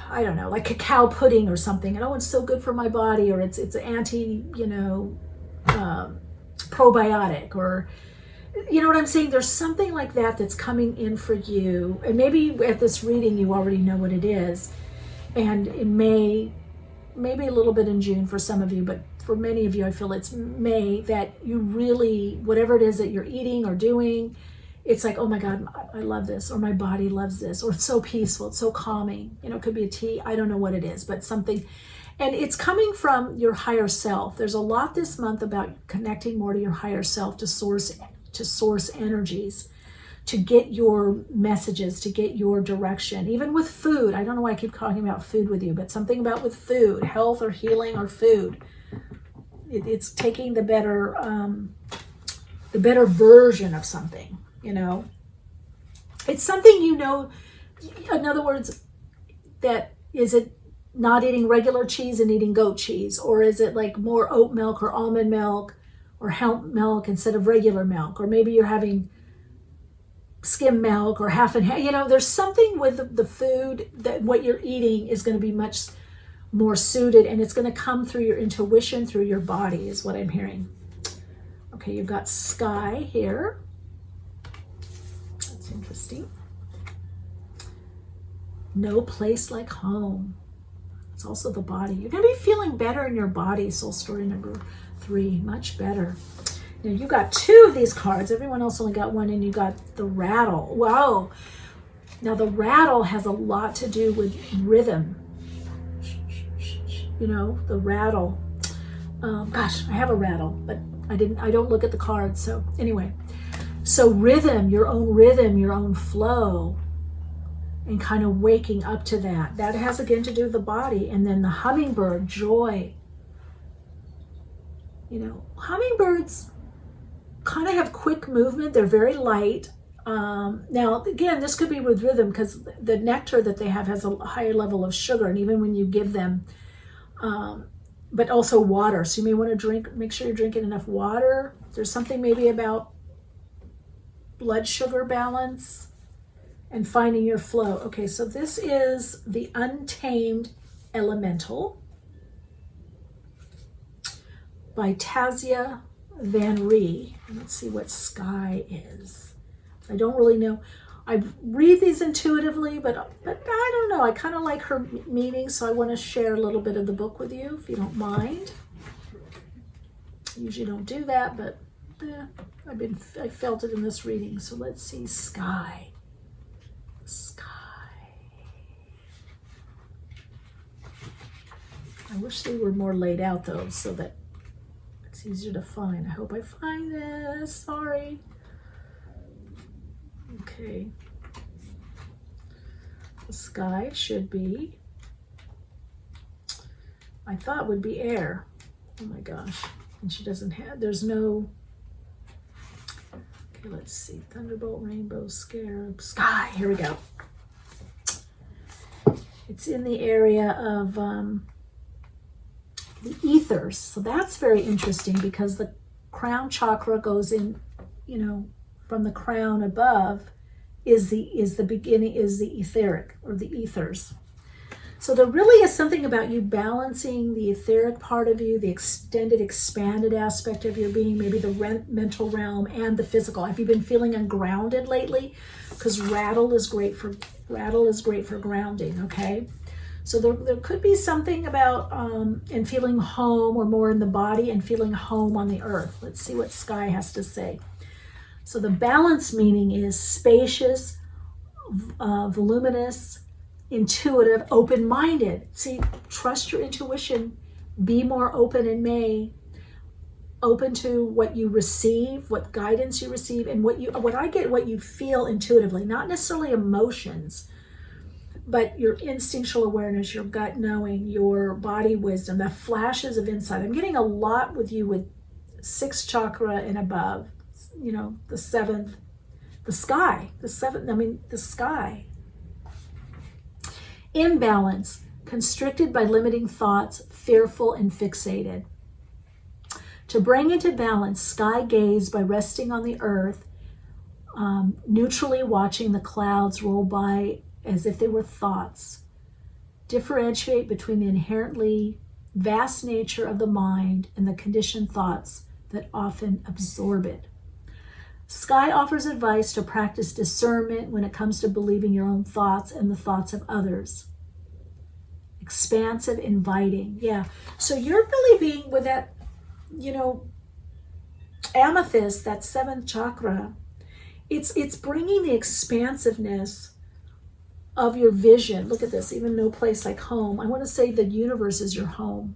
I don't know, like cacao pudding or something. And oh, it's so good for my body, or it's anti, you know, probiotic, or you know what I'm saying? There's something like that that's coming in for you. And maybe at this reading, you already know what it is. And in May, maybe a little bit in June for some of you, but for many of you, I feel it's May that you really, whatever it is that you're eating or doing, it's like, oh my God, I love this, or my body loves this, or it's so peaceful, it's so calming. You know, it could be a tea. I don't know what it is, but something. And it's coming from your higher self. There's a lot this month about connecting more to your higher self, to source energies, to get your messages, to get your direction. Even with food, I don't know why I keep talking about food with you, but something about with food, health or healing or food. It's taking the better version of something, you know. It's something, you know, in other words, that is it not eating regular cheese and eating goat cheese, or is it like more oat milk or almond milk or hemp milk instead of regular milk, or maybe you're having skim milk or half and half. You know, there's something with the food that what you're eating is going to be much more suited, and it's going to come through your intuition, through your body, is what I'm hearing. Okay, you've got sky here. That's interesting. No place like home. It's also the body. You're going to be feeling better in your body, soul story number 3. Much better. Now, you got 2 of these cards. Everyone else only got 1, and you got the rattle. Wow. Now, the rattle has a lot to do with rhythm. You know, the rattle. Gosh, I have a rattle, but I don't look at the cards. So anyway, so rhythm, your own flow, and kind of waking up to that. That has again to do with the body. And then the hummingbird, joy. You know, hummingbirds kind of have quick movement. They're very light. Now, again, this could be with rhythm, because the nectar that they have has a higher level of sugar. And even when you give them but also water. So you may want to make sure you're drinking enough water. There's something maybe about blood sugar balance and finding your flow. Okay, so this is the Untamed Elemental by Tazia Van Ree. Let's see what sky is. I don't really know. I read these intuitively, but I don't know. I kind of like her meaning, so I want to share a little bit of the book with you, if you don't mind. I usually don't do that, but I felt it in this reading. So let's see, sky. I wish they were more laid out though, so that it's easier to find. I hope I find this. Sorry. Okay. The sky should be, I thought would be air. Oh my gosh. And she doesn't have, there's no, okay, let's see. Thunderbolt, rainbow, scarab, sky. Here we go. It's in the area of the ethers. So that's very interesting because the crown chakra goes in, from the crown above is the beginning, is the etheric or the ethers. So there really is something about you balancing the etheric part of you, the extended, expanded aspect of your being, maybe the mental realm and the physical. Have you been feeling ungrounded lately? Because rattle is great for grounding, okay? So there could be something about and feeling home, or more in the body and feeling home on the earth. Let's see what sky has to say. So the balance meaning is spacious, voluminous, intuitive, open-minded. See, trust your intuition. Be more open in May. Open to what you receive, what guidance you receive, and what you feel intuitively, not necessarily emotions, but your instinctual awareness, your gut knowing, your body wisdom, the flashes of insight. I'm getting a lot with you with 6th chakra and above, the 7th, the sky, the sky. Imbalance, constricted by limiting thoughts, fearful and fixated. To bring into balance, sky gaze by resting on the earth, neutrally watching the clouds roll by as if they were thoughts. Differentiate between the inherently vast nature of the mind and the conditioned thoughts that often absorb it. Sky offers advice to practice discernment when it comes to believing your own thoughts and the thoughts of others. Expansive, inviting. Yeah. So you're really being with that, amethyst, that 7th chakra. It's bringing the expansiveness of your vision. Look at this, even no place like home. I want to say the universe is your home.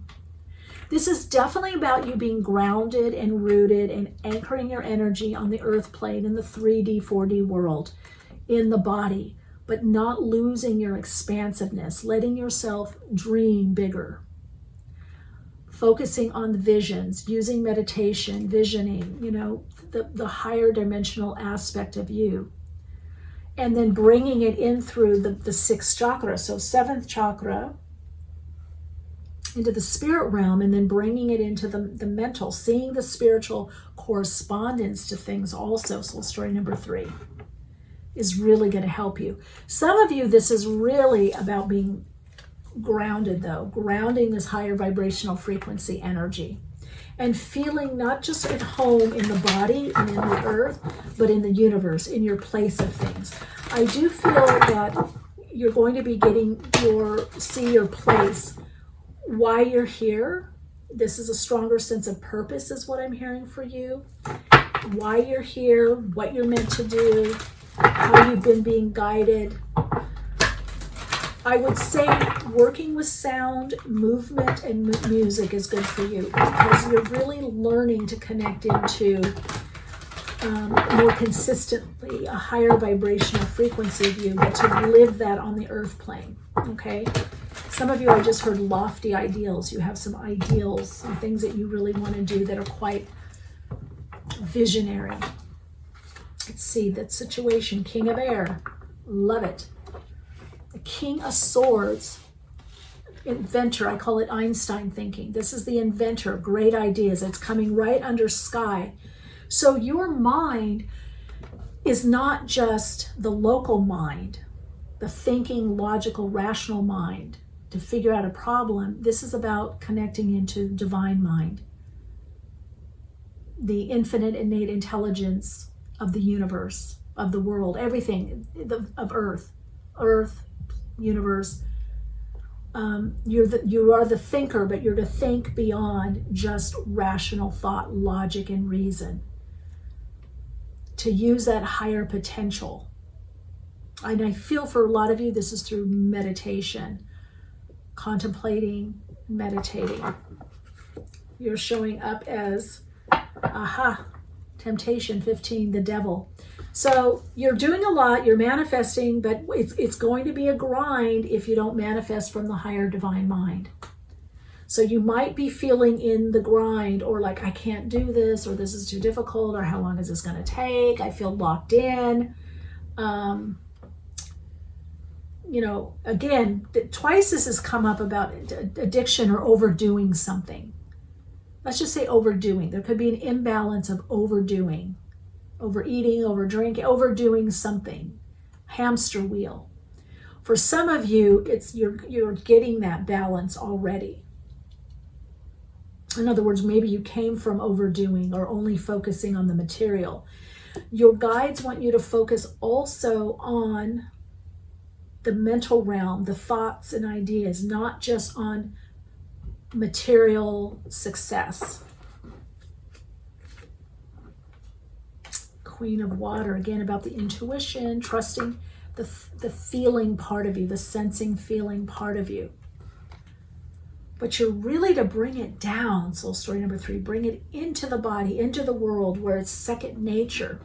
This is definitely about you being grounded and rooted and anchoring your energy on the earth plane in the 3D, 4D world, in the body, but not losing your expansiveness, letting yourself dream bigger. Focusing on the visions, using meditation, visioning, the higher dimensional aspect of you. And then bringing it in through the 6th chakra. So 7th chakra into the spirit realm, and then bringing it into the mental, seeing the spiritual correspondence to things also. So story number 3 is really going to help you. Some of you, this is really about being grounded though, grounding this higher vibrational frequency energy and feeling not just at home in the body and in the earth, but in the universe, in your place of things. I do feel that you're going to be getting see your place, why you're here. This is a stronger sense of purpose is what I'm hearing for you. Why you're here, what you're meant to do, how you've been being guided. I would say working with sound, movement, and music is good for you because you're really learning to connect into more consistently a higher vibrational frequency of you, but to live that on the earth plane, okay? Some of you, I just heard lofty ideals. You have some ideals, some things that you really want to do that are quite visionary. Let's see, that situation, King of Air, love it. The King of Swords, inventor. I call it Einstein thinking. This is the inventor, great ideas. It's coming right under sky. So your mind is not just the local mind, the thinking, logical, rational mind to figure out a problem. This is about connecting into divine mind, the infinite innate intelligence of the universe, of the world, everything, of earth, universe. You are the thinker, but you're to think beyond just rational thought, logic, and reason. To use that higher potential. And I feel for a lot of you, this is through meditation, contemplating, meditating. You're showing up as, temptation 15, the devil. So you're doing a lot, you're manifesting, but it's going to be a grind if you don't manifest from the higher divine mind. So you might be feeling in the grind, or like, I can't do this, or this is too difficult, or how long is this going to take? I feel locked in. Again, twice this has come up about addiction or overdoing something. Let's just say overdoing. There could be an imbalance of overdoing, overeating, overdrinking, overdoing something. Hamster wheel. For some of you, it's you're getting that balance already. In other words, maybe you came from overdoing or only focusing on the material. Your guides want you to focus also on the mental realm, the thoughts and ideas, not just on material success. Queen of Water, again, about the intuition, trusting the feeling part of you, the sensing feeling part of you. But you're really to bring it down, soul story number 3, bring it into the body, into the world where it's second nature.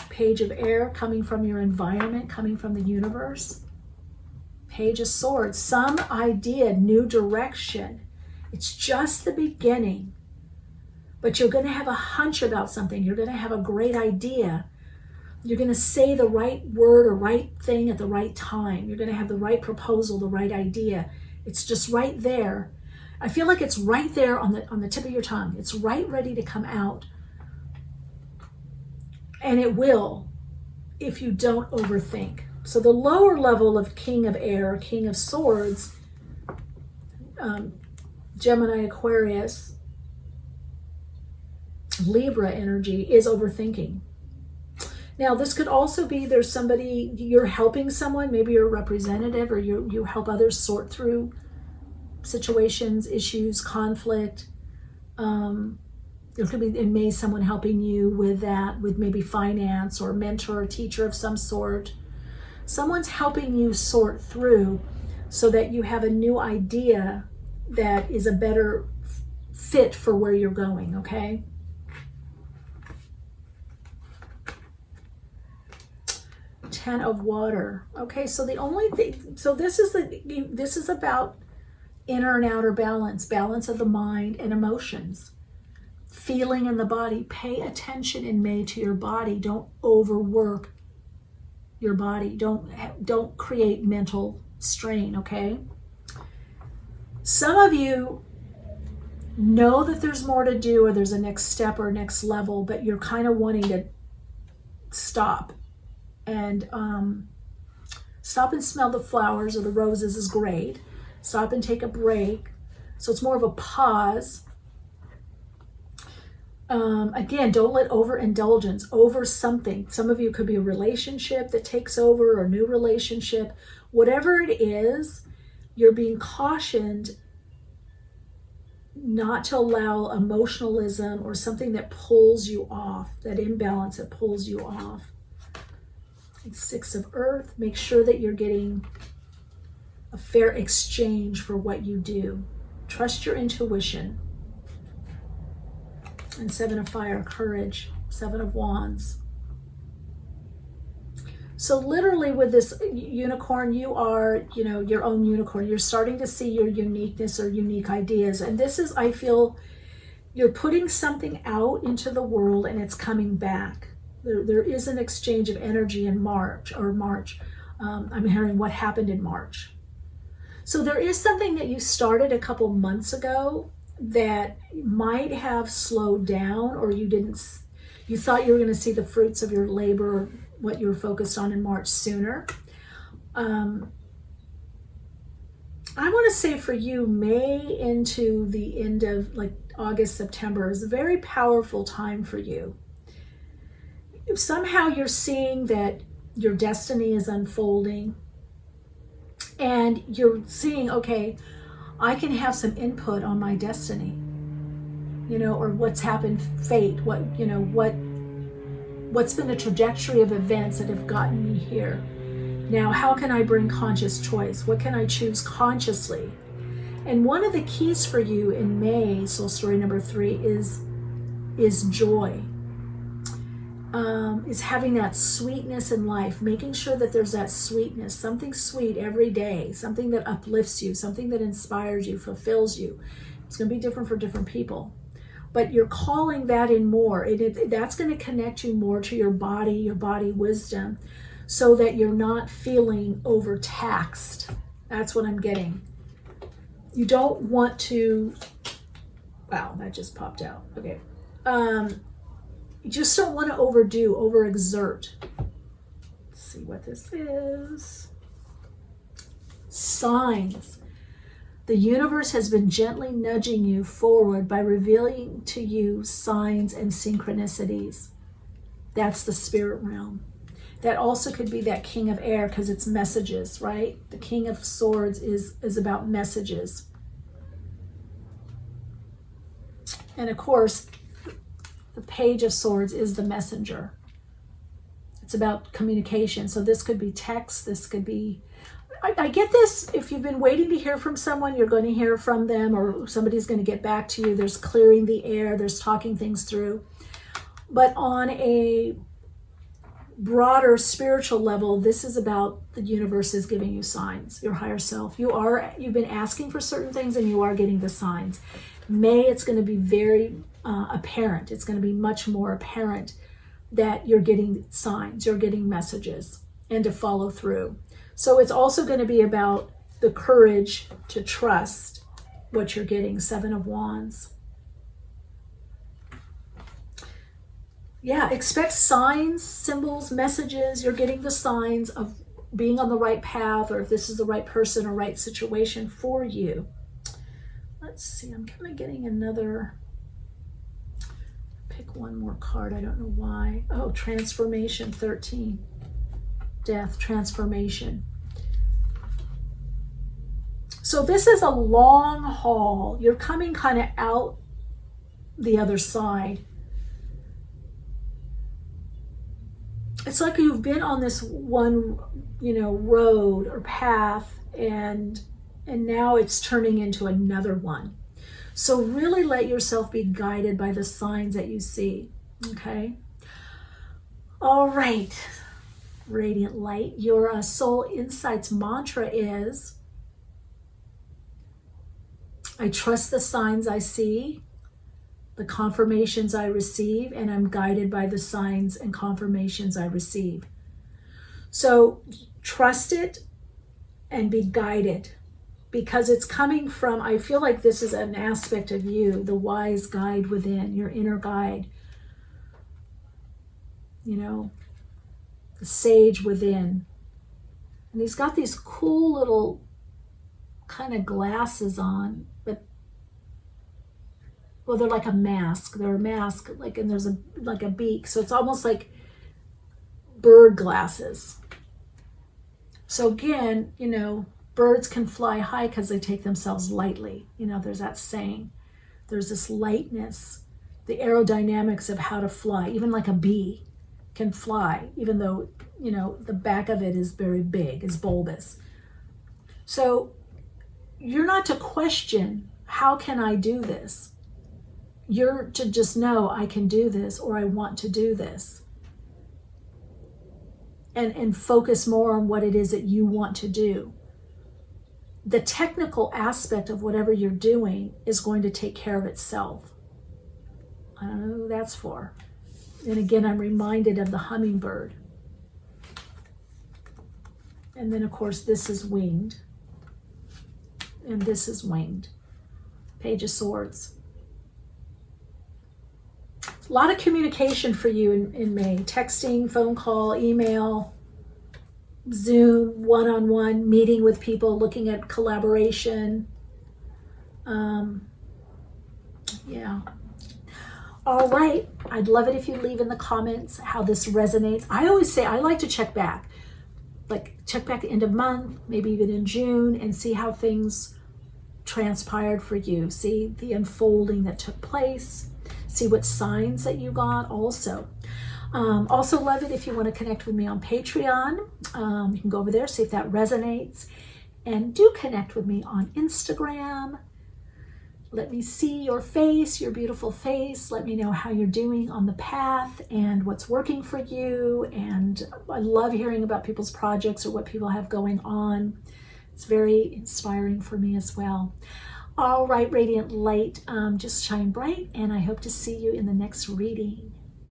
Page of Air, coming from your environment, coming from the universe. Page of Swords, some idea, new direction. It's just the beginning. But you're going to have a hunch about something. You're going to have a great idea. You're going to say the right word or right thing at the right time. You're going to have the right proposal, the right idea. It's just right there. I feel like it's right there on the tip of your tongue. It's right ready to come out. And it will if you don't overthink. So the lower level of King of Air, King of Swords, Gemini, Aquarius, Libra energy is overthinking. Now, this could also be there's somebody, you're helping someone, maybe you're a representative, or you help others sort through situations, issues, conflict. There could be, it may someone helping you with that, with maybe finance or mentor or teacher of some sort. Someone's helping you sort through so that you have a new idea that is a better fit for where you're going, okay? Ten of Water. Okay, so the only thing, so this is about inner and outer balance, balance of the mind and emotions, feeling in the body. Pay attention in May to your body. Don't overwork your body. Don't create mental strain, okay? Some of you know that there's more to do, or there's a next step or next level, but you're kind of wanting to stop. And stop and smell the flowers or the roses is great. Stop and take a break. So it's more of a pause. Again, don't let overindulgence over something. Some of you could be a relationship that takes over, or a new relationship. Whatever it is, you're being cautioned not to allow emotionalism or something that pulls you off, that imbalance that pulls you off. Six of Earth, make sure that you're getting a fair exchange for what you do. Trust your intuition. And Seven of Fire, Courage. Seven of Wands. So literally with this unicorn, you are, your own unicorn. You're starting to see your uniqueness or unique ideas. And this is, I feel, you're putting something out into the world and it's coming back. There is an exchange of energy in March. I'm hearing what happened in March. So there is something that you started a couple months ago that might have slowed down, or you thought you were going to see the fruits of your labor, what you were focused on in March, sooner. I want to say for you, May into the end of like August, September is a very powerful time for you. If somehow you're seeing that your destiny is unfolding and you're seeing, okay, I can have some input on my destiny, or what's happened, fate, what's been the trajectory of events that have gotten me here. Now, how can I bring conscious choice? What can I choose consciously? And one of the keys for you in May, soul story number 3, is joy. Is having that sweetness in life, making sure that there's that sweetness, something sweet every day, something that uplifts you, something that inspires you, fulfills you. It's going to be different for different people. But you're calling that in more. That's going to connect you more to your body wisdom, so that you're not feeling overtaxed. That's what I'm getting. You don't want to, wow, that just popped out. Okay. You just don't want to overexert. Let's see what this is. Signs. The universe has been gently nudging you forward by revealing to you signs and synchronicities. That's the spirit realm. That also could be that King of Air, because it's messages, right? The King of Swords is about messages. And of course, the Page of Swords is the messenger. It's about communication. So this could be text. This could be, I get this. If you've been waiting to hear from someone, you're going to hear from them, or somebody's going to get back to you. There's clearing the air. There's talking things through. But on a broader spiritual level, this is about the universe is giving you signs, your higher self. You've been asking for certain things and you are getting the signs. May, it's going to be very apparent. It's going to be much more apparent that you're getting signs, you're getting messages, and to follow through. So it's also going to be about the courage to trust what you're getting. 7 of Wands. Yeah, expect signs, symbols, messages. You're getting the signs of being on the right path, or if this is the right person or right situation for you. Let's see, I'm kind of getting another, pick one more card. I don't know why. Oh, transformation, 13. Death, transformation. So this is a long haul. You're coming kind of out the other side. It's like you've been on this one, road or path, and now it's turning into another one. So really let yourself be guided by the signs that you see, okay? All right, Radiant Light, your Soul Insights mantra is, I trust the signs I see, the confirmations I receive, and I'm guided by the signs and confirmations I receive. So trust it and be guided, because it's coming from, I feel like this is an aspect of you, the wise guide within, your inner guide, the sage within. And he's got these cool little kind of glasses on, but well, they're like a mask. They're a mask, and there's a beak. So it's almost like bird glasses. So again, birds can fly high because they take themselves lightly. There's that saying. There's this lightness, the aerodynamics of how to fly. Even like a bee can fly, even though, the back of it is very big, is bulbous. So you're not to question, how can I do this? You're to just know, I can do this, or I want to do this. And focus more on what it is that you want to do. The technical aspect of whatever you're doing is going to take care of itself. I don't know who that's for. And again, I'm reminded of the hummingbird. And then, of course, this is winged. and this is winged. Page of Swords. A lot of communication for you in May. Texting, phone call, email, Zoom, one-on-one, meeting with people, looking at collaboration. Yeah. All right. I'd love it if you leave in the comments how this resonates. I always say I like to check back. Like check back the end of month, maybe even in June, and see how things transpired for you. See the unfolding that took place. See what signs that you got also. Also love it if you want to connect with me on Patreon. You can go over there, see if that resonates. And do connect with me on Instagram. Let me see your face, your beautiful face. Let me know how you're doing on the path and what's working for you. And I love hearing about people's projects or what people have going on. It's very inspiring for me as well. All right, Radiant Light, just shine bright, and I hope to see you in the next reading.